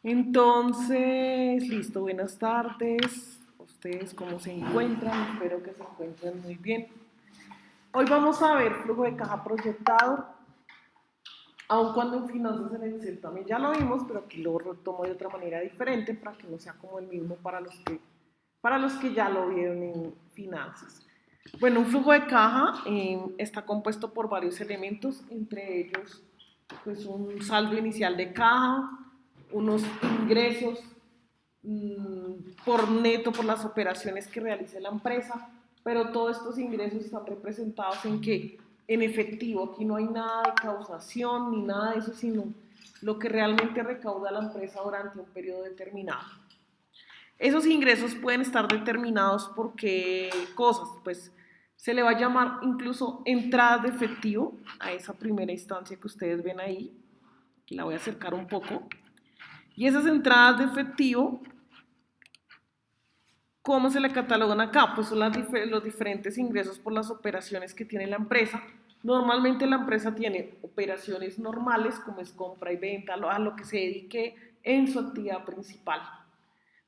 Entonces, listo, buenas tardes. ¿Ustedes cómo se encuentran? Espero que se encuentren muy bien. Hoy vamos a ver flujo de caja proyectado, aun cuando en finanzas en Excel también ya lo vimos, pero aquí lo retomo de otra manera diferente para que no sea como el mismo para los que ya lo vieron en finanzas. Bueno, un flujo de caja está compuesto por varios elementos, entre ellos pues un saldo inicial de caja, unos ingresos por neto por las operaciones que realice la empresa, pero todos estos ingresos están representados en que en efectivo, aquí no hay nada de causación ni nada de eso, sino lo que realmente recauda la empresa durante un periodo determinado. Esos ingresos pueden estar determinados por qué cosas, pues se le va a llamar incluso entrada de efectivo a esa primera instancia que ustedes ven ahí. Aquí la voy a acercar un poco. Y esas entradas de efectivo, ¿cómo se le catalogan acá? Pues son los diferentes ingresos por las operaciones que tiene la empresa. Normalmente la empresa tiene operaciones normales, como es compra y venta, a lo que se dedique en su actividad principal.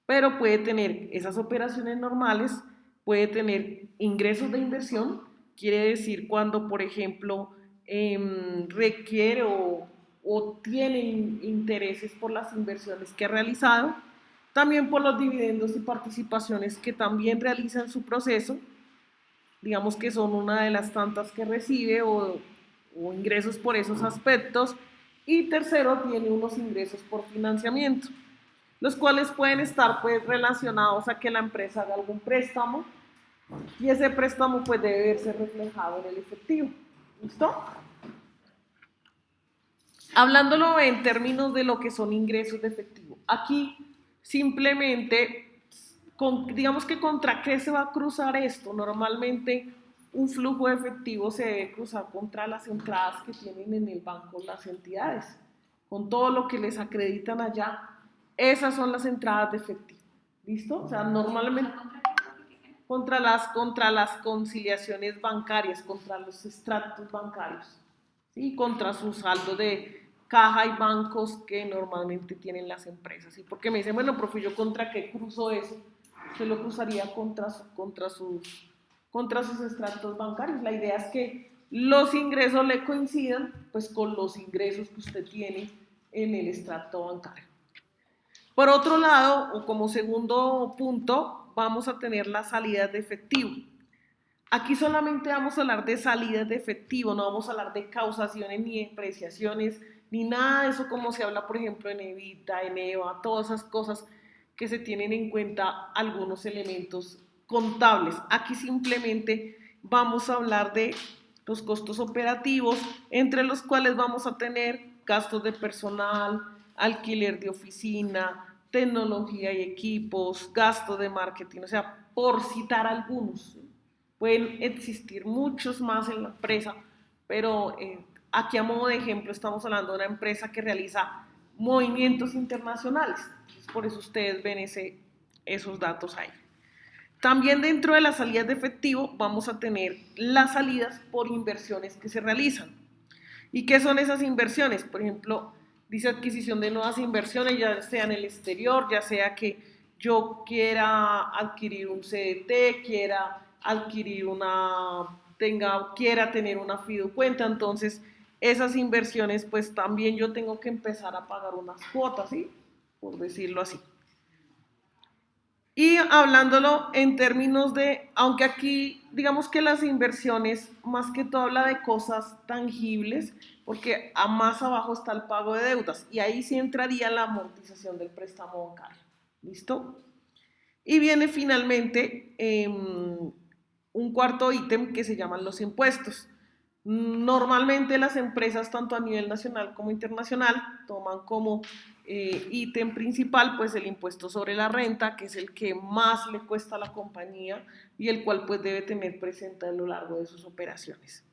Pero puede tener esas operaciones normales, puede tener ingresos de inversión, quiere decir cuando, por ejemplo, requiere o tiene intereses por las inversiones que ha realizado, también por los dividendos y participaciones que también realiza en su proceso, digamos que son una de las tantas que recibe o ingresos por esos aspectos, y tercero, tiene unos ingresos por financiamiento, los cuales pueden estar pues relacionados a que la empresa haga algún préstamo y ese préstamo pues debe verse reflejado en el efectivo. ¿Listo? Hablándolo en términos de lo que son ingresos de efectivo. Aquí simplemente, digamos que contra qué se va a cruzar esto. Normalmente un flujo de efectivo se debe cruzar contra las entradas que tienen en el banco las entidades, con todo lo que les acreditan allá. Esas son las entradas de efectivo. ¿Listo? O sea, normalmente contra las conciliaciones bancarias, contra los extractos bancarios, ¿sí? Contra su saldo de caja y bancos que normalmente tienen las empresas. ¿Sí? Porque me dicen, bueno, profe, ¿yo contra qué cruzo eso? Se lo cruzaría contra sus extractos bancarios. La idea es que los ingresos le coincidan pues con los ingresos que usted tiene en el extracto bancario. Por otro lado, o como segundo punto, vamos a tener las salidas de efectivo. Aquí solamente vamos a hablar de salidas de efectivo, no vamos a hablar de causaciones ni depreciaciones, ni nada de eso como se habla, por ejemplo, en EBITDA, en EVA, todas esas cosas que se tienen en cuenta algunos elementos contables. Aquí simplemente vamos a hablar de los costos operativos, entre los cuales vamos a tener gastos de personal, alquiler de oficina, tecnología y equipos, gastos de marketing, o sea, por citar algunos. Pueden existir muchos más en la empresa, pero aquí a modo de ejemplo estamos hablando de una empresa que realiza movimientos internacionales. Entonces, por eso ustedes ven esos datos ahí. También dentro de las salidas de efectivo vamos a tener las salidas por inversiones que se realizan. ¿Y qué son esas inversiones? Por ejemplo, dice adquisición de nuevas inversiones, ya sea en el exterior, ya sea que yo quiera adquirir un CDT, quiera adquirir quiera tener una fiducuenta, entonces esas inversiones pues también yo tengo que empezar a pagar unas cuotas, ¿sí? Por decirlo así. Y hablándolo en términos de, aunque aquí digamos que las inversiones más que todo habla de cosas tangibles, porque a más abajo está el pago de deudas y ahí sí entraría la amortización del préstamo bancario. ¿Listo? Y viene finalmente un cuarto ítem que se llaman los impuestos. Normalmente las empresas, tanto a nivel nacional como internacional, toman como ítem principal pues el impuesto sobre la renta, que es el que más le cuesta a la compañía y el cual pues debe tener presente a lo largo de sus operaciones.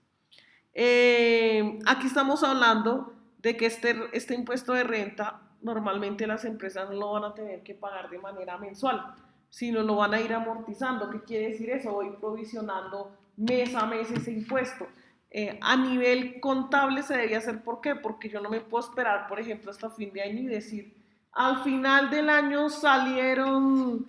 Aquí estamos hablando de que este impuesto de renta normalmente las empresas no lo van a tener que pagar de manera mensual, sino lo van a ir amortizando. ¿Qué quiere decir eso? Voy provisionando mes a mes ese impuesto. A nivel contable se debe hacer, ¿por qué? Porque yo no me puedo esperar, por ejemplo, hasta fin de año y decir, al final del año salieron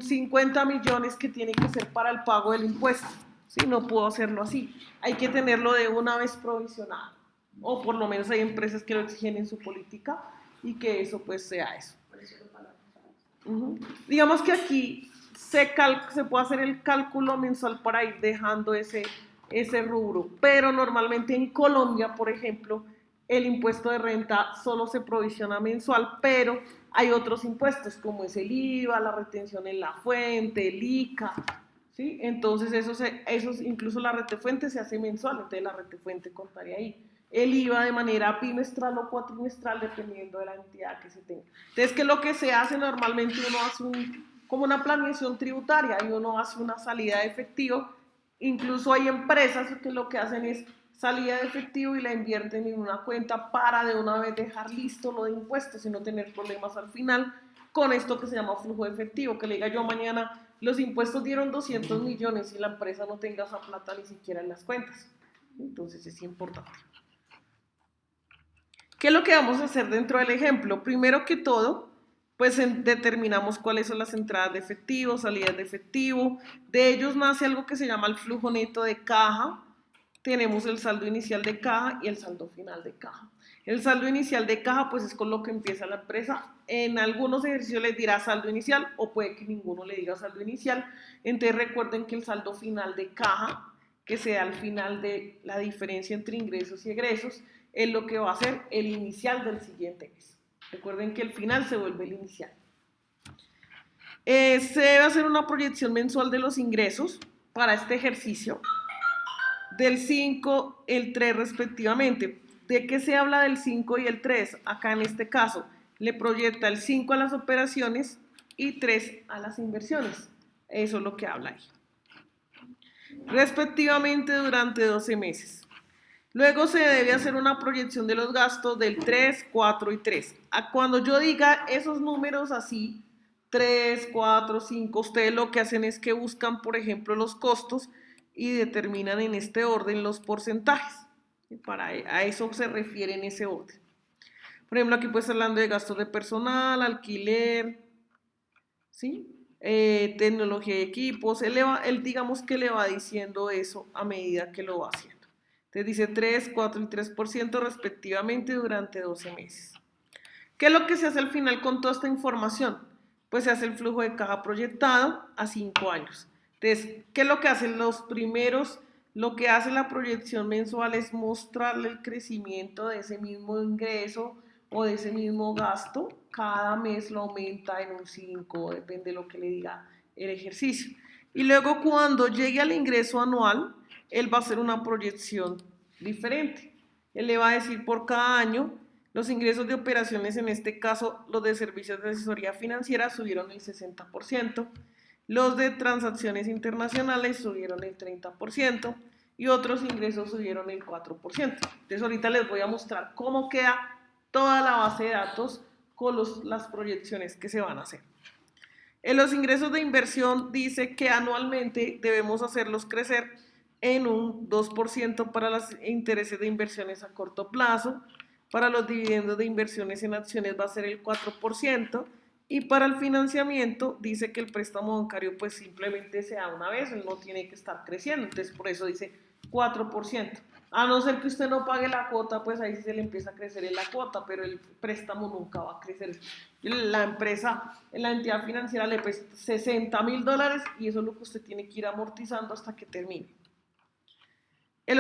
50 millones que tienen que ser para el pago del impuesto. ¿Sí? No puedo hacerlo así. Hay que tenerlo de una vez provisionado. O por lo menos hay empresas que lo exigen en su política y que eso pues sea eso. Digamos que aquí se puede hacer el cálculo mensual para ir dejando ese rubro, pero normalmente en Colombia, por ejemplo, el impuesto de renta solo se provisiona mensual, pero hay otros impuestos como es el IVA, la retención en la fuente, el ICA, ¿sí? Entonces esos incluso la retefuente se hace mensual, entonces la retefuente contaría ahí. El IVA de manera bimestral o cuatrimestral dependiendo de la entidad que se tenga. Entonces, ¿qué es lo que se hace? Normalmente uno hace como una planeación tributaria y uno hace una salida de efectivo. Incluso hay empresas que lo que hacen es salida de efectivo y la invierten en una cuenta para de una vez dejar listo lo de impuestos y no tener problemas al final con esto que se llama flujo de efectivo, que le diga yo mañana los impuestos dieron 200 millones y la empresa no tenga esa plata ni siquiera en las cuentas. Entonces es importante. ¿Qué es lo que vamos a hacer dentro del ejemplo? Primero que todo, pues determinamos cuáles son las entradas de efectivo, salidas de efectivo. De ellos nace algo que se llama el flujo neto de caja. Tenemos el saldo inicial de caja y el saldo final de caja. El saldo inicial de caja, pues es con lo que empieza la empresa. En algunos ejercicios les dirá saldo inicial o puede que ninguno le diga saldo inicial. Entonces recuerden que el saldo final de caja, que sea al final de la diferencia entre ingresos y egresos, es lo que va a ser el inicial del siguiente mes. Recuerden que el final se vuelve el inicial. Se debe hacer una proyección mensual de los ingresos para este ejercicio, del 5, el 3 respectivamente. ¿De qué se habla del 5 y el 3? Acá en este caso, le proyecta el 5 a las operaciones y 3 a las inversiones. Eso es lo que habla ahí. Respectivamente durante 12 meses. Luego se debe hacer una proyección de los gastos del 3, 4 y 3. Cuando yo diga esos números así, 3, 4, 5, ustedes lo que hacen es que buscan, por ejemplo, los costos y determinan en este orden los porcentajes. A eso se refiere en ese orden. Por ejemplo, aquí pues hablando de gastos de personal, alquiler, ¿sí? Tecnología y equipos. Él digamos que le va diciendo eso a medida que lo va haciendo. Entonces dice 3, 4 y 3% respectivamente durante 12 meses. ¿Qué es lo que se hace al final con toda esta información? Pues se hace el flujo de caja proyectado a 5 años. Entonces, ¿qué es lo que hacen los primeros? Lo que hace la proyección mensual es mostrarle el crecimiento de ese mismo ingreso o de ese mismo gasto. Cada mes lo aumenta en un 5, depende de lo que le diga el ejercicio. Y luego cuando llegue al ingreso anual, él va a hacer una proyección diferente. Él le va a decir por cada año los ingresos de operaciones, en este caso los de servicios de asesoría financiera, subieron el 60%, los de transacciones internacionales subieron el 30% y otros ingresos subieron el 4%. Entonces ahorita les voy a mostrar cómo queda toda la base de datos con las proyecciones que se van a hacer. En los ingresos de inversión dice que anualmente debemos hacerlos crecer en un 2% para los intereses de inversiones a corto plazo, para los dividendos de inversiones en acciones va a ser el 4%, y para el financiamiento dice que el préstamo bancario pues simplemente se da una vez, él no tiene que estar creciendo, entonces por eso dice 4%. A no ser que usted no pague la cuota, pues ahí sí se le empieza a crecer en la cuota, pero el préstamo nunca va a crecer. La empresa, la entidad financiera le presta $60,000 y eso es lo que usted tiene que ir amortizando hasta que termine. En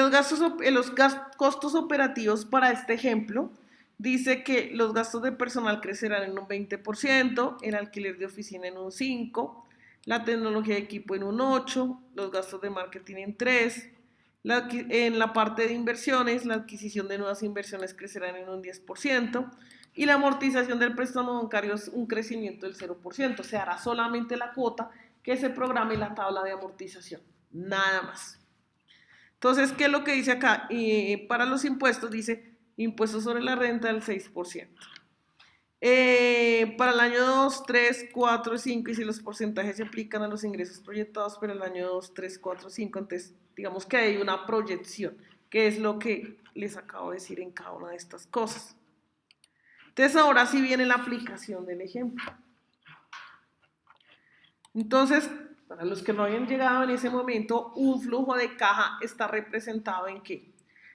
los costos operativos para este ejemplo, dice que los gastos de personal crecerán en un 20%, el alquiler de oficina en un 5%, la tecnología de equipo en un 8%, los gastos de marketing en 3%, en la parte de inversiones, la adquisición de nuevas inversiones crecerán en un 10% y la amortización del préstamo bancario es un crecimiento del 0%. Se hará solamente la cuota que se programe en la tabla de amortización, nada más. Entonces, ¿qué es lo que dice acá? Para los impuestos dice impuestos sobre la renta del 6%. Para el año 2, 3, 4, 5 y si los porcentajes se aplican a los ingresos proyectados para el año 2, 3, 4, 5, entonces digamos que hay una proyección, que es lo que les acabo de decir en cada una de estas cosas. Entonces ahora sí viene la aplicación del ejemplo. Entonces, para los que no hayan llegado en ese momento, un flujo de caja está representado ¿en qué?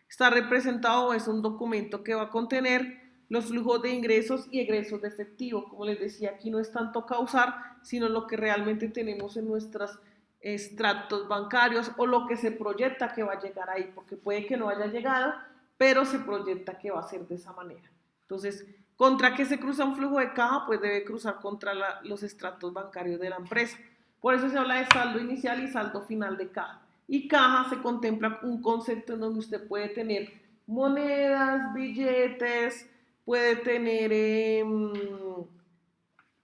Está representado, es un documento que va a contener los flujos de ingresos y egresos de efectivo. Como les decía, aquí no es tanto causar, sino lo que realmente tenemos en nuestros extractos bancarios o lo que se proyecta que va a llegar ahí, porque puede que no haya llegado, pero se proyecta que va a ser de esa manera. Entonces, ¿contra qué se cruza un flujo de caja? Pues debe cruzar contra los extractos bancarios de la empresa. Por eso se habla de saldo inicial y saldo final de caja. Y caja se contempla un concepto en donde usted puede tener monedas, billetes, puede tener,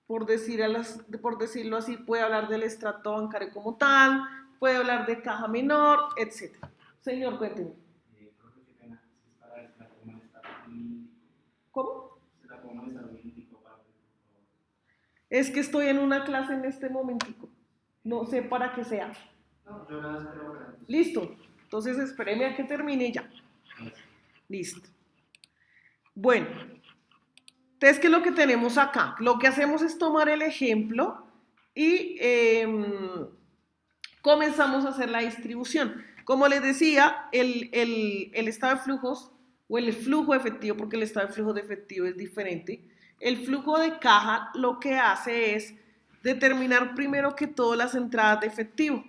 por decirlo así, puede hablar del extracto bancario como tal, puede hablar de caja menor, etc. Señor, cuénteme. ¿Cómo? Es que estoy en una clase en este momentico. No sé para qué sea. No, yo nada más creo que... Listo. Entonces espéreme a que termine ya. Listo. Bueno. Entonces, ¿qué es lo que tenemos acá? Lo que hacemos es tomar el ejemplo y comenzamos a hacer la distribución. Como les decía, el estado de flujos o el flujo efectivo, porque el estado de flujo de efectivo es diferente, el flujo de caja lo que hace es determinar primero que todo las entradas de efectivo.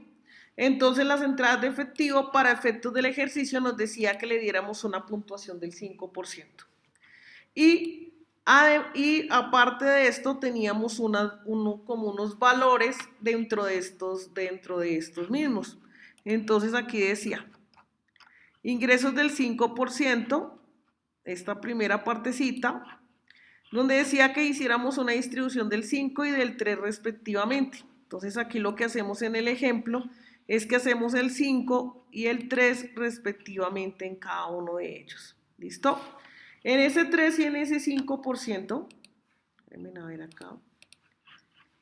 Entonces las entradas de efectivo para efectos del ejercicio nos decía que le diéramos una puntuación del 5%. Y aparte de esto teníamos como unos valores dentro de estos mismos. Entonces aquí decía, ingresos del 5%, esta primera partecita, donde decía que hiciéramos una distribución del 5 y del 3 respectivamente. Entonces aquí lo que hacemos en el ejemplo es que hacemos el 5 y el 3 respectivamente en cada uno de ellos. ¿Listo? En ese 3 y en ese 5%, déjenme a ver acá,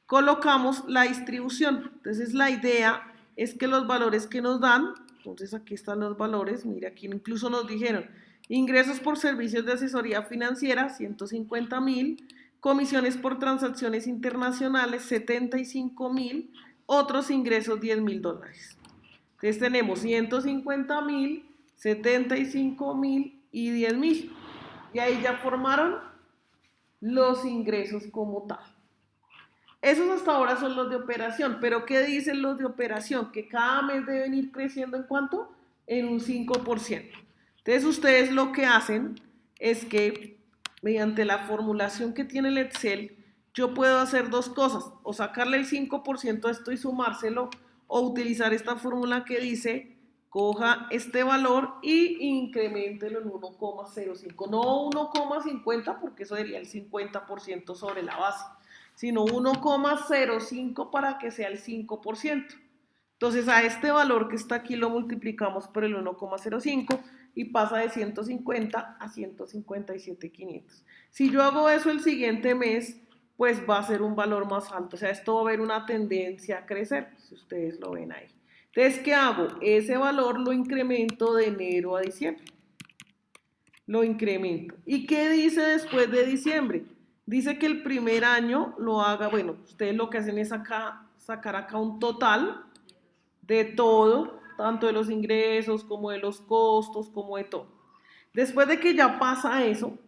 colocamos la distribución. Entonces la idea es que los valores que nos dan, entonces aquí están los valores, mira, aquí incluso nos dijeron, ingresos por servicios de asesoría financiera, 150,000, comisiones por transacciones internacionales, 75,000, otros ingresos, $10,000. Entonces tenemos 150,000, 75,000 y 10,000. Y ahí ya formaron los ingresos como tal. Esos hasta ahora son los de operación, pero ¿qué dicen los de operación? Que cada mes deben ir creciendo ¿en cuánto? En un 5%. Entonces ustedes lo que hacen es que mediante la formulación que tiene el Excel, yo puedo hacer dos cosas, o sacarle el 5% a esto y sumárselo, o utilizar esta fórmula que dice, coja este valor y increméntelo en 1,05, no 1,50 porque eso sería el 50% sobre la base, sino 1,05 para que sea el 5%. Entonces a este valor que está aquí lo multiplicamos por el 1,05 y pasa de 150 a 157,500. Si yo hago eso el siguiente mes, pues va a ser un valor más alto. O sea, esto va a haber una tendencia a crecer, si ustedes lo ven ahí. Entonces, ¿qué hago? Ese valor lo incremento de enero a diciembre. Lo incremento. ¿Y qué dice después de diciembre? Dice que el primer año lo haga, bueno, ustedes lo que hacen es sacar acá un total de todo, tanto de los ingresos como de los costos, como de todo. Después de que ya pasa eso,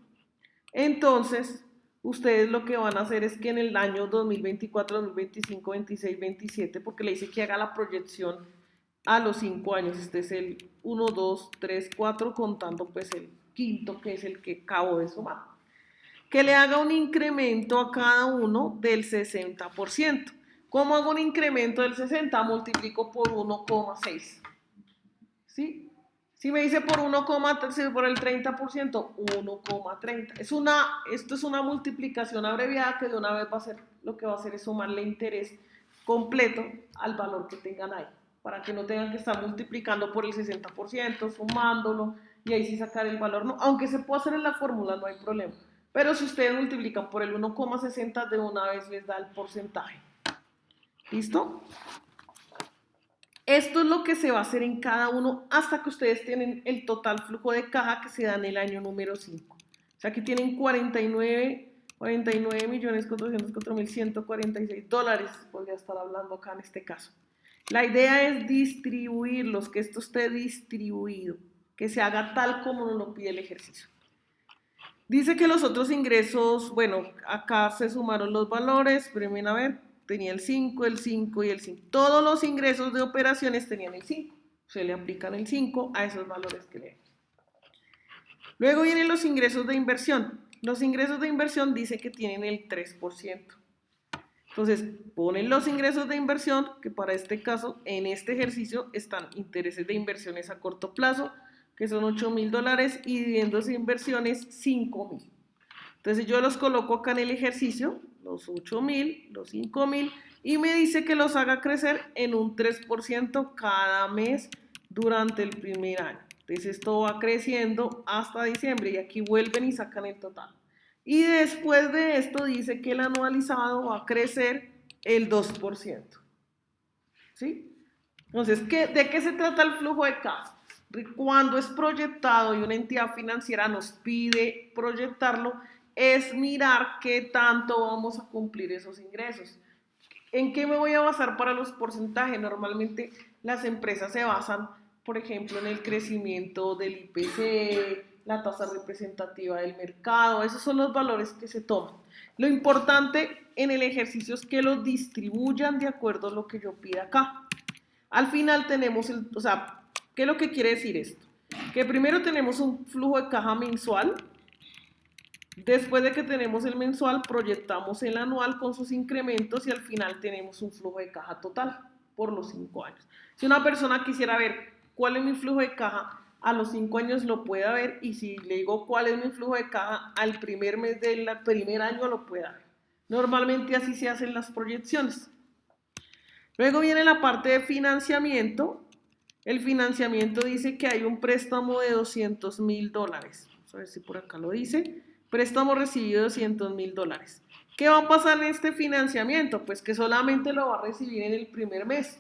entonces ustedes lo que van a hacer es que en el año 2024, 2025, 26, 27, porque le dice que haga la proyección a los 5 años, este es el 1, 2, 3, 4, contando pues el quinto que es el que acabo de sumar, que le haga un incremento a cada uno del 60%. ¿Cómo hago un incremento del 60? Multiplico por 1,6. ¿Sí? Si me dice por 1,3, por el 30%, 1,30. Esto es una multiplicación abreviada que de una vez va a hacer, lo que va a hacer es sumarle interés completo al valor que tengan ahí, para que no tengan que estar multiplicando por el 60%, sumándolo y ahí sí sacar el valor, no, aunque se puede hacer en la fórmula, no hay problema. Pero si ustedes multiplican por el 1,60, de una vez les da el porcentaje. ¿Listo? Esto es lo que se va a hacer en cada uno hasta que ustedes tienen el total flujo de caja que se da en el año número 5. sea, aquí tienen 49.404.146 dólares, podría estar hablando acá en este caso. La idea es distribuirlos, que esto esté distribuido, que se haga tal como nos lo pide el ejercicio. Dice que los otros ingresos, bueno, acá se sumaron los valores, pero miren, a ver, tenía el 5, el 5 y el 5. Todos los ingresos de operaciones tenían el 5. Se le aplican el 5 a esos valores que leemos. Luego vienen los ingresos de inversión. Los ingresos de inversión dice que tienen el 3%. Entonces, ponen los ingresos de inversión, que para este caso, en este ejercicio, están intereses de inversiones a corto plazo, que son $8.000, y dividendos de inversiones, $5.000. Entonces, yo los coloco acá en el ejercicio, los 8.000, los 5.000, y me dice que los haga crecer en un 3% cada mes durante el primer año. Entonces, esto va creciendo hasta diciembre, y aquí vuelven y sacan el total. Y después de esto dice que el anualizado va a crecer el 2%. ¿Sí? Entonces, ¿de qué se trata el flujo de caja? Cuando es proyectado y una entidad financiera nos pide proyectarlo, es mirar qué tanto vamos a cumplir esos ingresos. ¿En qué me voy a basar para los porcentajes? Normalmente las empresas se basan, por ejemplo, en el crecimiento del IPC, la tasa representativa del mercado, esos son los valores que se toman. Lo importante en el ejercicio es que los distribuyan de acuerdo a lo que yo pida acá. Al final tenemos, ¿qué es lo que quiere decir esto? Que primero tenemos un flujo de caja mensual, después de que tenemos el mensual, proyectamos el anual con sus incrementos y al final tenemos un flujo de caja total por los 5 años. Si una persona quisiera ver cuál es mi flujo de caja, a los 5 años lo puede ver, y si le digo cuál es mi flujo de caja, al primer mes del primer año lo puede ver. Normalmente así se hacen las proyecciones. Luego viene la parte de financiamiento. El financiamiento dice que hay un préstamo de $200.000. Vamos a ver si por acá lo dice. Préstamo recibido de $200.000. ¿Qué va a pasar en este financiamiento? Pues que solamente lo va a recibir en el primer mes.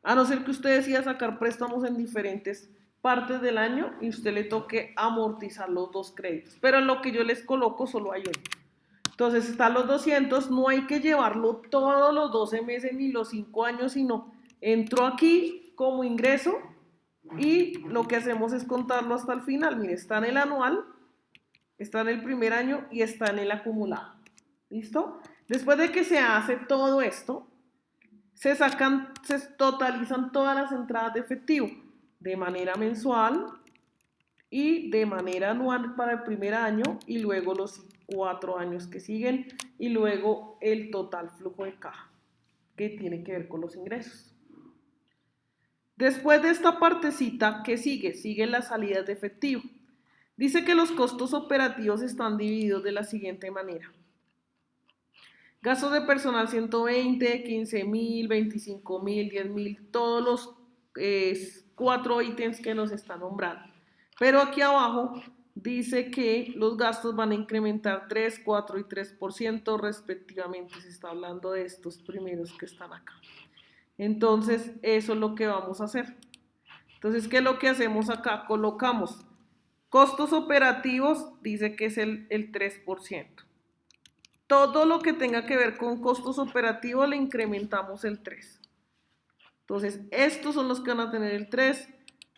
A no ser que usted decida sacar préstamos en diferentes partes del año y usted le toque amortizar los 2 créditos. Pero en lo que yo les coloco solo hay uno. Entonces están los 200, no hay que llevarlo todos los 12 meses ni los 5 años, sino entró aquí como ingreso y lo que hacemos es contarlo hasta el final. Mire, está en el anual, está en el primer año y está en el acumulado. ¿Listo? Después de que se hace todo esto, se totalizan todas las entradas de efectivo de manera mensual y de manera anual para el primer año, y luego los 4 años que siguen, y luego el total flujo de caja que tiene que ver con los ingresos. Después de esta partecita, ¿qué sigue? Siguen las salidas de efectivo. Dice que los costos operativos están divididos de la siguiente manera. Gastos de personal 120, 15.000, 25.000, 10.000, todos los 4 ítems que nos están nombrando. Pero aquí abajo dice que los gastos van a incrementar 3, 4 y 3% respectivamente. Se está hablando de estos primeros que están acá. Entonces, eso es lo que vamos a hacer. Entonces, ¿qué es lo que hacemos acá? Colocamos costos operativos, dice que es el 3%. Todo lo que tenga que ver con costos operativos le incrementamos el 3. Entonces, estos son los que van a tener el 3,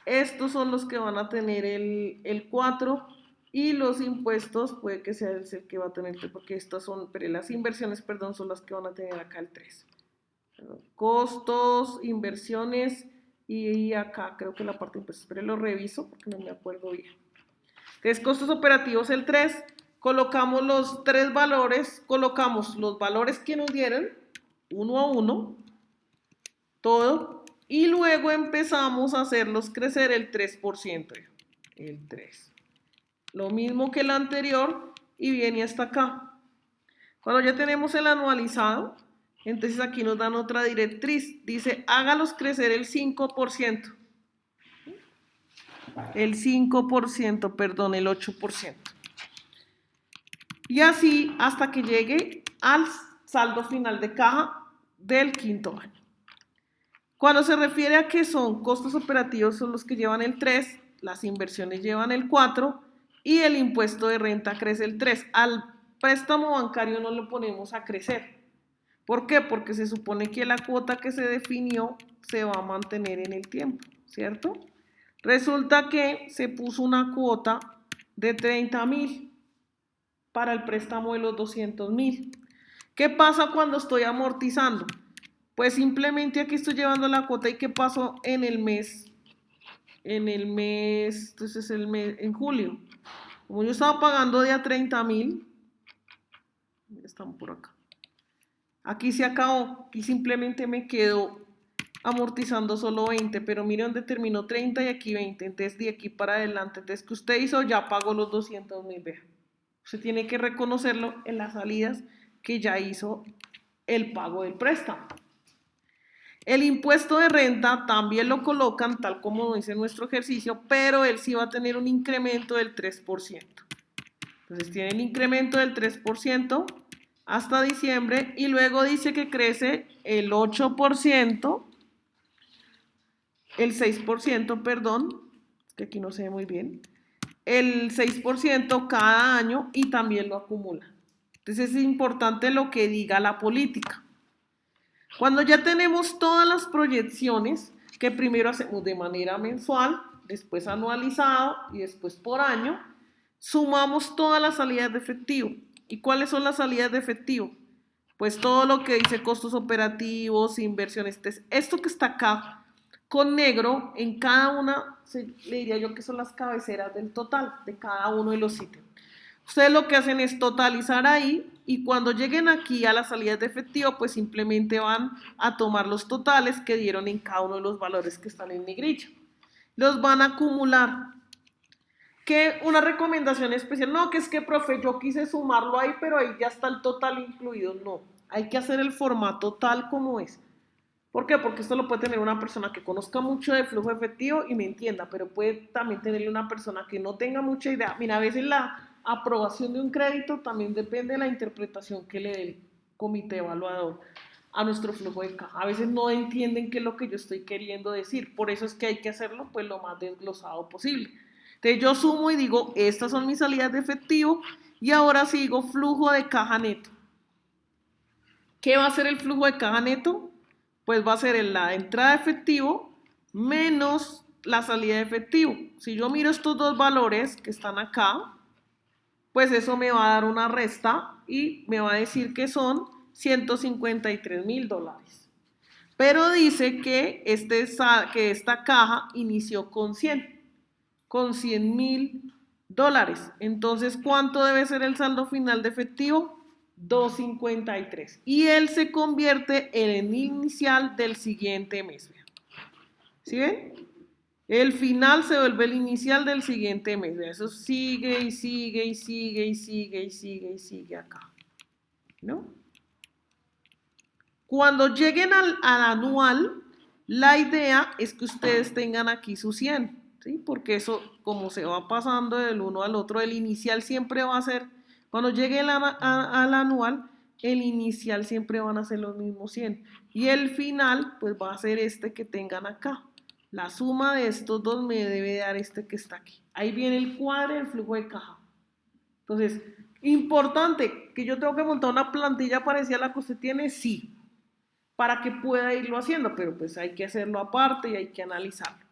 estos son los que van a tener el 4, y los impuestos puede que sea el que va a tener el 3, porque estas son, pero las inversiones, perdón, son las que van a tener acá el 3. Costos, inversiones, y acá creo que la parte de impuestos, pero lo reviso porque no me acuerdo bien. Entonces, costos operativos el 3, colocamos los 3 valores, colocamos los valores que nos dieron, uno a uno, todo, y luego empezamos a hacerlos crecer el 3%, el 3. Lo mismo que el anterior, y viene hasta acá. Cuando ya tenemos el anualizado, entonces aquí nos dan otra directriz, dice hágalos crecer el 5%. El 5%, perdón, el 8%. Y así hasta que llegue al saldo final de caja del quinto año. Cuando se refiere a que son costos operativos, son los que llevan el 3, las inversiones llevan el 4 y el impuesto de renta crece el 3%. Al préstamo bancario no lo ponemos a crecer. ¿Por qué? Porque se supone que la cuota que se definió se va a mantener en el tiempo, ¿cierto? Resulta que se puso una cuota de 30.000 para el préstamo de los 200.000. ¿Qué pasa cuando estoy amortizando? Pues simplemente aquí estoy llevando la cuota. ¿Y qué pasó en el mes? Entonces en julio. Como yo estaba pagando de a 30.000, están por acá. Aquí se acabó y simplemente me quedo amortizando solo 20, pero mire dónde terminó 30 y aquí 20, entonces de aquí para adelante, entonces que usted hizo ya pagó los 200.000, vea. Usted tiene que reconocerlo en las salidas que ya hizo el pago del préstamo. El impuesto de renta también lo colocan tal como dice nuestro ejercicio, pero él sí va a tener un incremento del 3%. Entonces tiene el incremento del 3% hasta diciembre y luego dice que crece el 8%, el 6%, perdón, que aquí no se ve muy bien, el 6% cada año y también lo acumula. Entonces es importante lo que diga la política. Cuando ya tenemos todas las proyecciones, que primero hacemos de manera mensual, después anualizado y después por año, sumamos todas las salidas de efectivo. ¿Y cuáles son las salidas de efectivo? Pues todo lo que dice costos operativos, inversiones. Esto que está acá con negro, en cada una, le diría yo que son las cabeceras del total de cada uno de los ítems. Ustedes lo que hacen es totalizar ahí y cuando lleguen aquí a las salidas de efectivo, pues simplemente van a tomar los totales que dieron en cada uno de los valores que están en negrilla. Los van a acumular. ¿Qué? Una recomendación especial. No, que es que, profe, yo quise sumarlo ahí, pero ahí ya está el total incluido. No, hay que hacer el formato tal como es. ¿Por qué? Porque esto lo puede tener una persona que conozca mucho de flujo efectivo y me entienda, pero puede también tenerle una persona que no tenga mucha idea. Mira, a veces la aprobación de un crédito también depende de la interpretación que le dé el comité evaluador a nuestro flujo de caja. A veces no entienden qué es lo que yo estoy queriendo decir, por eso es que hay que hacerlo pues lo más desglosado posible. Entonces yo sumo y digo, estas son mis salidas de efectivo y ahora sigo flujo de caja neto. ¿Qué va a ser el flujo de caja neto? Pues va a ser la entrada de efectivo menos la salida de efectivo. Si yo miro estos dos valores que están acá, pues eso me va a dar una resta y me va a decir que son $153.000. Pero dice que esta caja inició con 100.000 dólares. Entonces, ¿cuánto debe ser el saldo final de efectivo? 253. Y él se convierte en el inicial del siguiente mes. ¿Sí ven? El final se vuelve el inicial del siguiente mes. Eso sigue y sigue y sigue y sigue y sigue y sigue acá. ¿No? Cuando lleguen al anual, la idea es que ustedes tengan aquí su 100, ¿sí? Porque eso, como se va pasando del uno al otro, el inicial siempre va a ser, cuando llegue al anual, el inicial siempre van a ser los mismos 100. Y el final, pues va a ser este que tengan acá. La suma de estos dos me debe dar este que está aquí. Ahí viene el cuadro del flujo de caja. Entonces, importante, que yo tengo que montar una plantilla parecida a la que usted tiene, sí, para que pueda irlo haciendo, pero pues hay que hacerlo aparte y hay que analizarlo.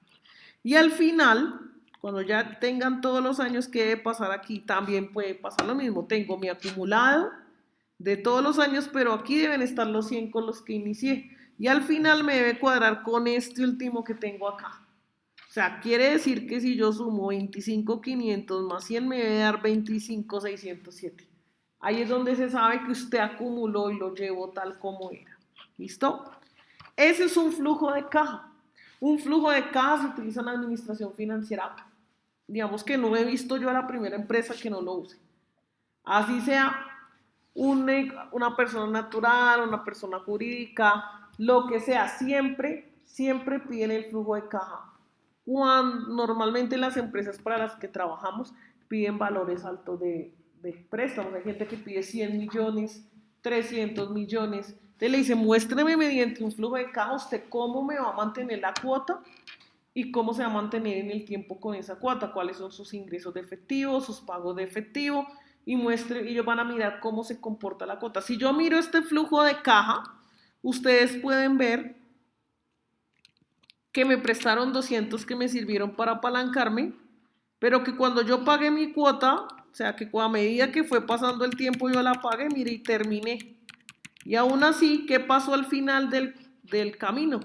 Y al final, cuando ya tengan todos los años que debe pasar aquí, también puede pasar lo mismo. Tengo mi acumulado de todos los años, pero aquí deben estar los 100 con los que inicié. Y al final me debe cuadrar con este último que tengo acá. O sea, quiere decir que si yo sumo 25.500 más 100 me debe dar 25.607. Ahí es donde se sabe que usted acumuló y lo llevó tal como era. ¿Listo? Ese es un flujo de caja. Un flujo de caja se utiliza en la administración financiera. Digamos que no he visto yo a la primera empresa que no lo use. Así sea una persona natural, una persona jurídica, lo que sea, siempre piden el flujo de caja. Normalmente las empresas para las que trabajamos piden valores altos de préstamos. Hay gente que pide 100 millones, 300 millones. Entonces le dice, muéstreme mediante un flujo de caja usted cómo me va a mantener la cuota y cómo se va a mantener en el tiempo con esa cuota, cuáles son sus ingresos de efectivo, sus pagos de efectivo, y ellos van a mirar cómo se comporta la cuota. Si yo miro este flujo de caja, ustedes pueden ver que me prestaron 200 que me sirvieron para apalancarme, pero que cuando yo pagué mi cuota, o sea, que a medida que fue pasando el tiempo yo la pagué, mire, y terminé. Y aún así, ¿qué pasó al final del camino?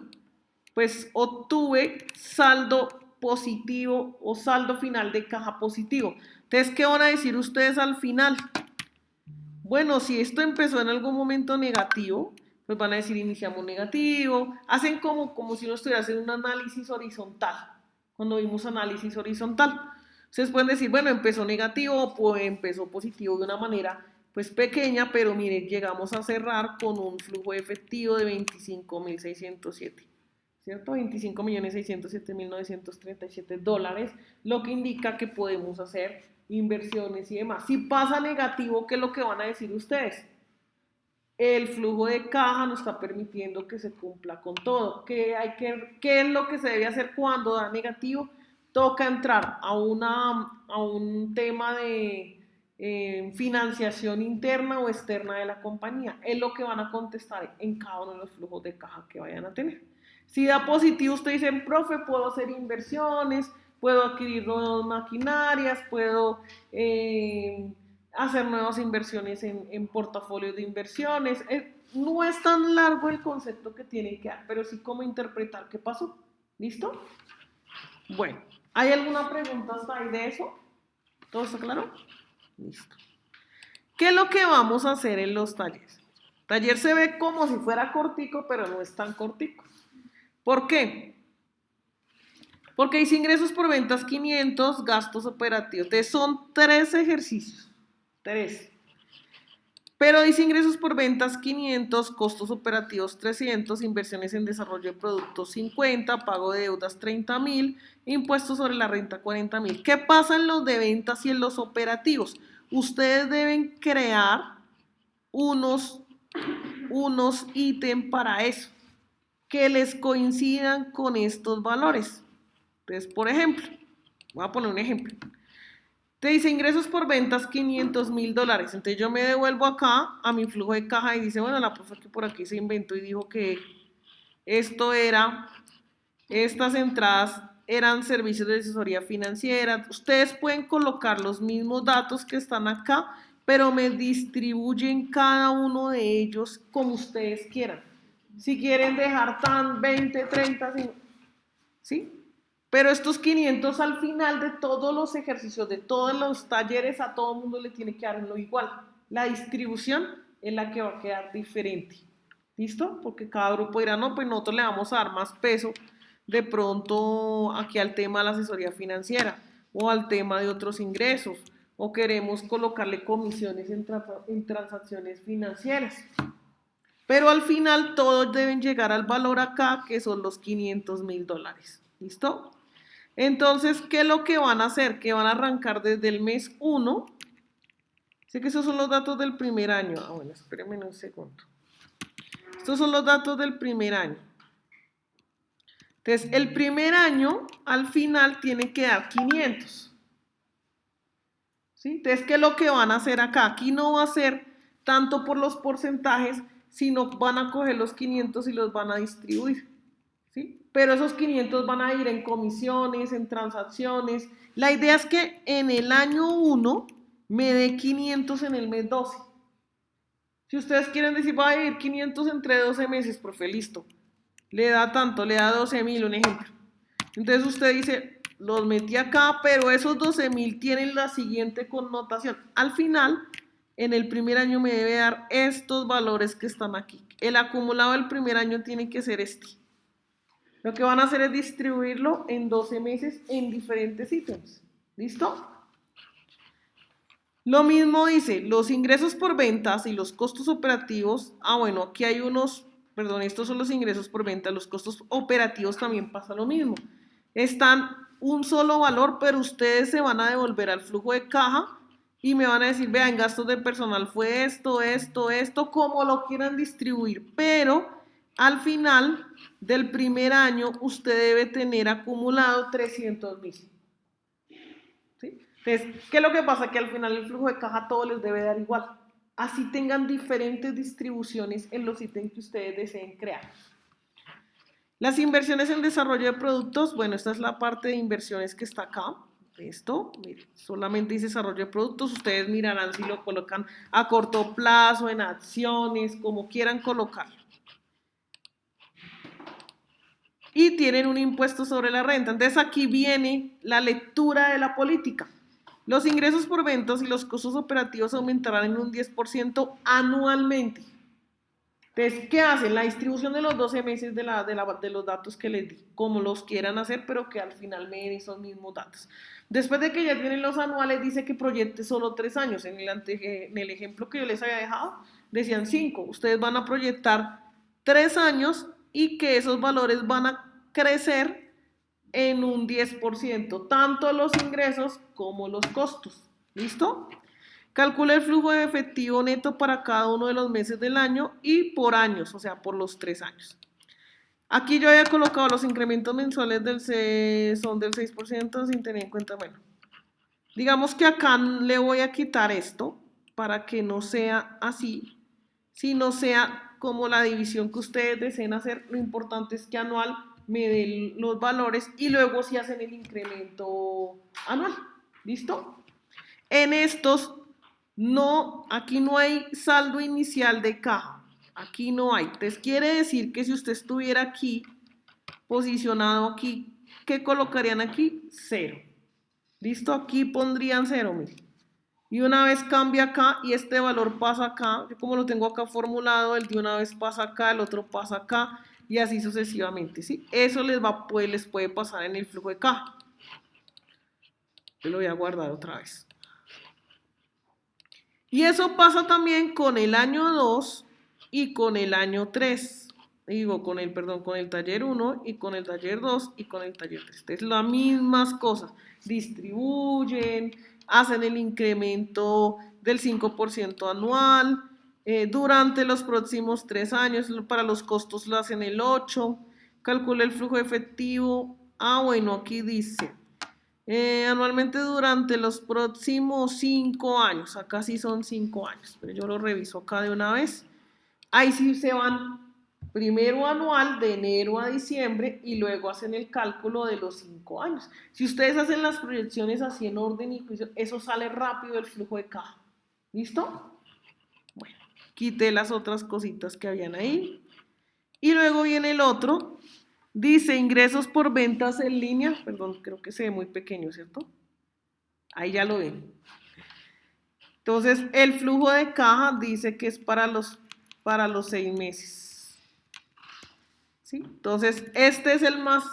Pues obtuve saldo positivo o saldo final de caja positivo. Entonces, ¿qué van a decir ustedes al final? Bueno, si esto empezó en algún momento negativo, pues van a decir iniciamos negativo, hacen como si uno estuviera haciendo un análisis horizontal, cuando vimos análisis horizontal. Ustedes pueden decir, bueno, empezó negativo o empezó positivo de una manera pues pequeña, pero miren, llegamos a cerrar con un flujo efectivo de 25.607, ¿cierto? 25.607.937 dólares, lo que indica que podemos hacer inversiones y demás. Si pasa negativo, ¿qué es lo que van a decir ustedes? El flujo de caja no está permitiendo que se cumpla con todo. ¿Qué es lo que se debe hacer cuando da negativo? Toca entrar a un tema de financiación interna o externa de la compañía. Es lo que van a contestar en cada uno de los flujos de caja que vayan a tener. Si da positivo, usted dice, profe, puedo hacer inversiones, puedo adquirir nuevas maquinarias, puedo hacer nuevas inversiones en portafolios de inversiones. No es tan largo el concepto que tienen que dar, pero sí cómo interpretar qué pasó. ¿Listo? Bueno, ¿hay alguna pregunta hasta ahí de eso? ¿Todo está claro? Listo. ¿Qué es lo que vamos a hacer en los talleres? El taller se ve como si fuera cortico, pero no es tan cortico. ¿Por qué? Porque dice ingresos por ventas 500, gastos operativos. Entonces son 3 ejercicios. 3. Pero dice ingresos por ventas 500, costos operativos 300, inversiones en desarrollo de productos 50, pago de deudas 30.000, impuestos sobre la renta 40.000. ¿Qué pasa en los de ventas y en los operativos? Ustedes deben crear unos ítems para eso, que les coincidan con estos valores. Entonces, por ejemplo, voy a poner un ejemplo. Te dice ingresos por ventas 500.000 dólares. Entonces yo me devuelvo acá a mi flujo de caja y dice, bueno, la profe que por aquí se inventó y dijo que estas entradas eran servicios de asesoría financiera. Ustedes pueden colocar los mismos datos que están acá, pero me distribuyen cada uno de ellos como ustedes quieran. Si quieren dejar tan 20, 30, ¿sí? Pero estos 500 al final de todos los ejercicios, de todos los talleres, a todo el mundo le tiene que dar lo igual. La distribución es la que va a quedar diferente. ¿Listo? Porque cada grupo dirá, no, pues nosotros le vamos a dar más peso de pronto aquí al tema de la asesoría financiera o al tema de otros ingresos o queremos colocarle comisiones en transacciones financieras. Pero al final todos deben llegar al valor acá que son los 500.000 dólares. ¿Listo? Entonces, ¿qué es lo que van a hacer? Que van a arrancar desde el mes 1. Sé que esos son los datos del primer año. Ah, bueno, espérenme un segundo. Estos son los datos del primer año. Entonces, el primer año, al final, tiene que dar 500. ¿Sí? Entonces, ¿qué es lo que van a hacer acá? Aquí no va a ser tanto por los porcentajes, sino van a coger los 500 y los van a distribuir. ¿Sí? Pero esos 500 van a ir en comisiones, en transacciones. La idea es que en el año 1 me dé 500 en el mes 12. Si ustedes quieren decir, va a vivir 500 entre 12 meses, profe, listo. Le da tanto, le da 12.000, un ejemplo. Entonces usted dice, los metí acá, pero esos 12.000 tienen la siguiente connotación. Al final, en el primer año me debe dar estos valores que están aquí. El acumulado del primer año tiene que ser este. Lo que van a hacer es distribuirlo en 12 meses en diferentes ítems. ¿Listo? Lo mismo dice, los ingresos por ventas y los costos operativos. Ah, bueno, aquí hay unos, perdón, estos son los ingresos por venta, los costos operativos también pasa lo mismo. Están un solo valor, pero ustedes se van a devolver al flujo de caja y me van a decir, vean, gastos de personal fue esto, como lo quieran distribuir, pero al final del primer año usted debe tener acumulado 300.000. ¿Sí? Entonces, ¿qué es lo que pasa? Que al final el flujo de caja todo les debe dar igual. Así tengan diferentes distribuciones en los ítems que ustedes deseen crear. Las inversiones en desarrollo de productos, bueno, esta es la parte de inversiones que está acá. Esto, miren, solamente dice desarrollo de productos, ustedes mirarán si lo colocan a corto plazo, en acciones, como quieran colocarlo. Y tienen un impuesto sobre la renta. Entonces aquí viene la lectura de la política. Los ingresos por ventas y los costos operativos aumentarán en un 10% anualmente. Entonces, ¿qué hacen? La distribución de los 12 meses de los datos que les di, como los quieran hacer, pero que al final me den esos mismos datos. Después de que ya tienen los anuales, dice que proyecte solo 3 años. En el ejemplo que yo les había dejado, decían 5. Ustedes van a proyectar 3 años y que esos valores van a crecer en un 10%, tanto los ingresos como los costos. ¿Listo? Calcula el flujo de efectivo neto para cada uno de los meses del año y por años, o sea, por los 3 años. Aquí yo había colocado los incrementos mensuales son del 6% sin tener en cuenta, bueno, digamos que acá le voy a quitar esto para que no sea así, sino sea como la división que ustedes deseen hacer. Lo importante es que anual me den los valores y luego si hacen el incremento anual. ¿Listo? En estos no, aquí no hay saldo inicial de caja, aquí no hay. Entonces quiere decir que si usted estuviera aquí, posicionado aquí, ¿qué colocarían aquí? 0. ¿Listo? Aquí pondrían 0, mire. Y una vez cambia acá y este valor pasa acá, yo como lo tengo acá formulado, el de una vez pasa acá, el otro pasa acá y así sucesivamente, ¿sí? Eso les puede pasar en el flujo de caja. Yo lo voy a guardar otra vez. Y eso pasa también con el año 2 y con el año 3. Digo, con el taller 1 y con el taller 2 y con el taller 3. Es las mismas cosas. Distribuyen, hacen el incremento del 5% anual. Durante los próximos 3 años, para los costos lo hacen el 8. Calcula el flujo efectivo. Bueno, aquí dice... anualmente durante los próximos 5 años, acá sí son 5 años, pero yo lo reviso acá de una vez. Ahí sí se van primero anual de enero a diciembre y luego hacen el cálculo de los 5 años. Si ustedes hacen las proyecciones así en orden y juicio, eso sale rápido el flujo de caja. ¿Listo? Bueno, quité las otras cositas que habían ahí. Y luego viene el otro. Dice ingresos por ventas en línea, perdón, creo que se ve muy pequeño, ¿cierto? Ahí ya lo ven. Entonces, el flujo de caja dice que es para los 6 meses. ¿Sí? Entonces, este es el más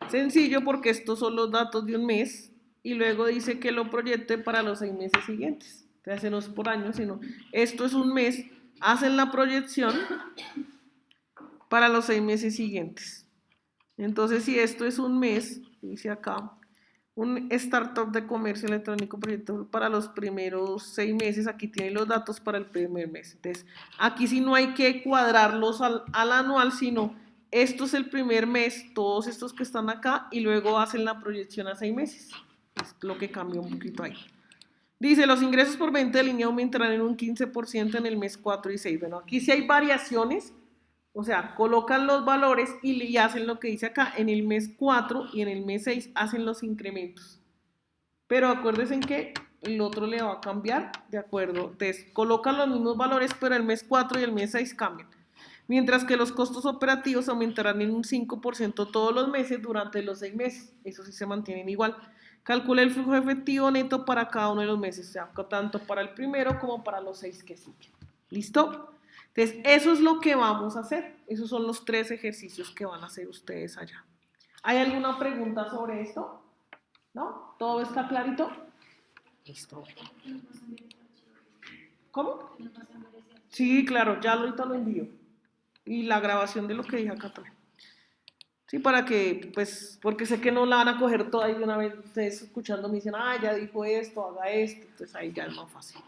sencillo porque estos son los datos de un mes y luego dice que lo proyecte para los 6 meses siguientes. Entonces, no es por año, sino esto es un mes, hacen la proyección para los 6 meses siguientes. Entonces, si esto es un mes, dice acá, un startup de comercio electrónico proyecto para los primeros 6 meses, aquí tienen los datos para el primer mes. Entonces, aquí sí no hay que cuadrarlos al anual, sino esto es el primer mes, todos estos que están acá, y luego hacen la proyección a 6 meses. Es lo que cambia un poquito ahí. Dice, los ingresos por venta de línea aumentarán en un 15% en el mes 4 y 6. Bueno, aquí sí hay variaciones. O sea, colocan los valores y hacen lo que dice acá. En el mes 4 y en el mes 6 hacen los incrementos. Pero acuérdense que el otro le va a cambiar, ¿de acuerdo? Entonces, colocan los mismos valores, pero el mes 4 y el mes 6 cambian. Mientras que los costos operativos aumentarán en un 5% todos los meses durante los 6 meses. Eso sí se mantienen igual. Calcula el flujo efectivo neto para cada uno de los meses, o sea, tanto para el primero como para los 6 que siguen. ¿Listo? Entonces, eso es lo que vamos a hacer. Esos son los 3 ejercicios que van a hacer ustedes allá. ¿Hay alguna pregunta sobre esto? ¿No? ¿Todo está clarito? Listo. ¿Cómo? Sí, claro, ya ahorita lo envío. Y la grabación de lo que dije acá también. Sí, para que, pues, porque sé que no la van a coger toda y una vez ustedes escuchando me dicen, ya dijo esto, haga esto. Entonces ahí ya es más fácil.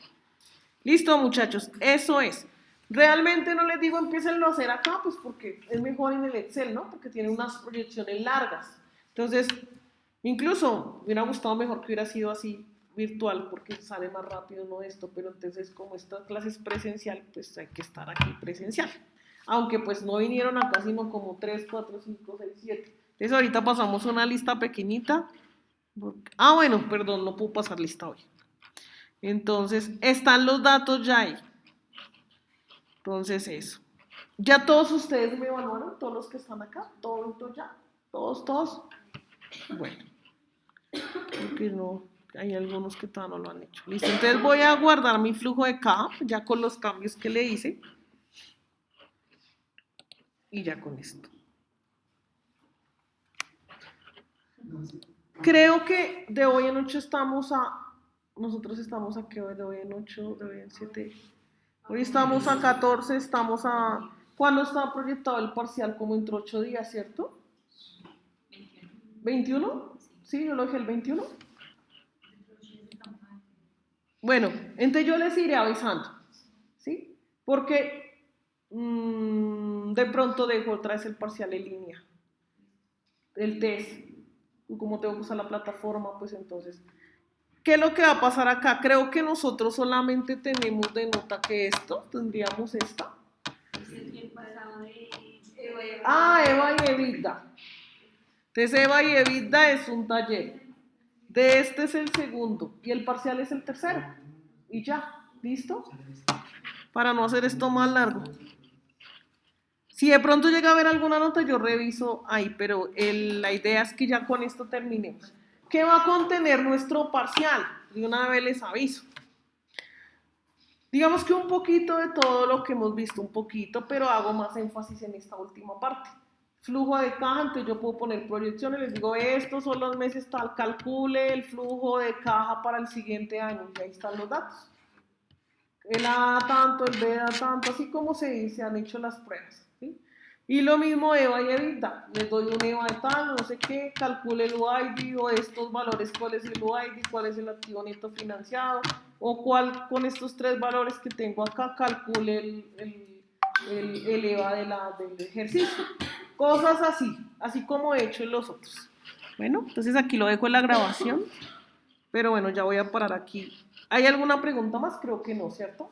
Listo, muchachos, eso es. Realmente no les digo empiecenlo a hacer acá, pues porque es mejor en el Excel, ¿no? Porque tiene unas proyecciones largas. Entonces, incluso me hubiera gustado mejor que hubiera sido así virtual, porque sale más rápido, no esto, pero entonces como esta clase es presencial, pues hay que estar aquí presencial. Aunque pues no vinieron acá, sino como 3, 4, 5, 6, 7. Entonces ahorita pasamos una lista pequeñita. Bueno, perdón, no puedo pasar lista hoy. Entonces, están los datos ya ahí. Entonces, eso. ¿Ya todos ustedes me evaluaron? ¿Todos los que están acá? ¿Todos ya? ¿Todos? Bueno, porque no, hay algunos que todavía no lo han hecho. Listo, entonces voy a guardar mi flujo de caja, ya con los cambios que le hice. Y ya con esto. Creo que de hoy en 8 nosotros estamos a qué hoy, de hoy en 8, de hoy en 7. Hoy estamos a 14, ¿cuándo está proyectado el parcial? Como entre 8 días, ¿cierto? 21. ¿Sí? Yo lo dije el 21. Bueno, entonces yo les iré avisando, ¿sí? Porque de pronto dejo otra vez el parcial en línea, el test. Y como tengo que usar la plataforma, pues entonces, ¿qué es lo que va a pasar acá? Creo que nosotros solamente tenemos de nota que esto, tendríamos esta. Eva y Evita. Entonces Eva y Evita es un taller. De este es el segundo y el parcial es el tercero. Y ya, ¿listo? Para no hacer esto más largo. Si de pronto llega a haber alguna nota, yo reviso ahí, pero la idea es que ya con esto terminemos. ¿Qué va a contener nuestro parcial? De una vez les aviso. Digamos que un poquito de todo lo que hemos visto, un poquito, pero hago más énfasis en esta última parte. Flujo de caja, entonces yo puedo poner proyecciones, les digo, estos son los meses tal, calcule el flujo de caja para el siguiente año, y ahí están los datos. El A da tanto, el B da tanto, así como se han hecho las pruebas. ¿Sí? Y lo mismo EVA y EBITDA, les doy un EVA de tal, no sé qué, calcule el UID o estos valores, cuál es el UID, cuál es el activo neto financiado, o cuál con estos tres valores que tengo acá, calcule el EVA del ejercicio. Cosas así como he hecho en los otros. Bueno, entonces aquí lo dejo en la grabación, pero bueno, ya voy a parar aquí. ¿Hay alguna pregunta más? Creo que no, ¿cierto?